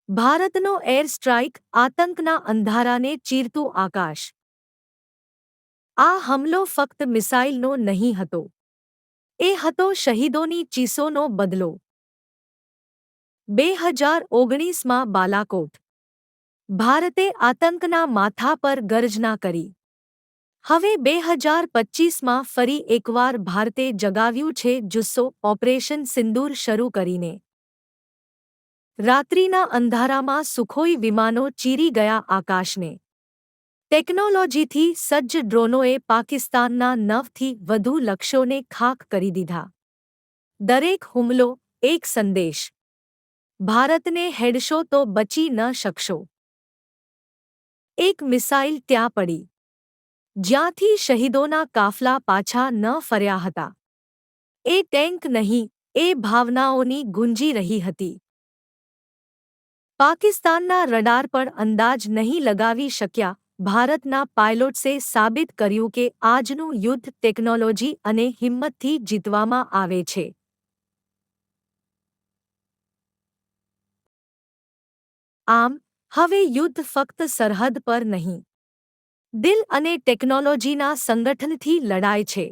ભારતનો air strike, આતંકના અંધારાને ચીરતું આકાશ. આ હુમલો ફક્ત મિસાઇલનો નહીં હતો. એ હતો શહીદોની ચીસોનો બદલો. 2019માં બાલાકોટ. ભારતે આતંકના માથા પર ગર્જના કરી. હવે 2025માં ફરી એકવાર ભારતે જગાવ્યું છે જુસ્સો, ઓપરેશન સિંદૂર શરૂ કરીને. રાત્રિના અંધારામાં સુખોઈ વિમાનો ચીરી ગયા આકાશને. ટેકનોલોજીથી સજ્જ ડ્રોનોએ પાકિસ્તાનના 9થી વધુ લક્ષ્યોને ખાખ કરી દીધા. દરેક હુમલો એક સંદેશ. ભારતને હેડશો તો બચી ન શકશો. એક મિસાઇલ ત્યાં પડી, જ્યાંથી શહીદોના કાફલા પાછા ન ફર્યા હતા. એ ટેન્ક નહીં, એ ભાવનાઓની ગુંજી રહી હતી. પાકિસ્તાનના રડાર પર અંદાજ નહીં લગાવી શક્યા. ભારતના પાયલોટ્સે સાબિત કર્યું કે આજનું યુદ્ધ ટેકનોલોજી અને હિંમતથી જીતવામાં આવે છે. આમ, હવે યુદ્ધ ફક્ત સરહદ પર નહીં, દિલ અને ટેકનોલોજીના સંગઠનથી લડાય છે.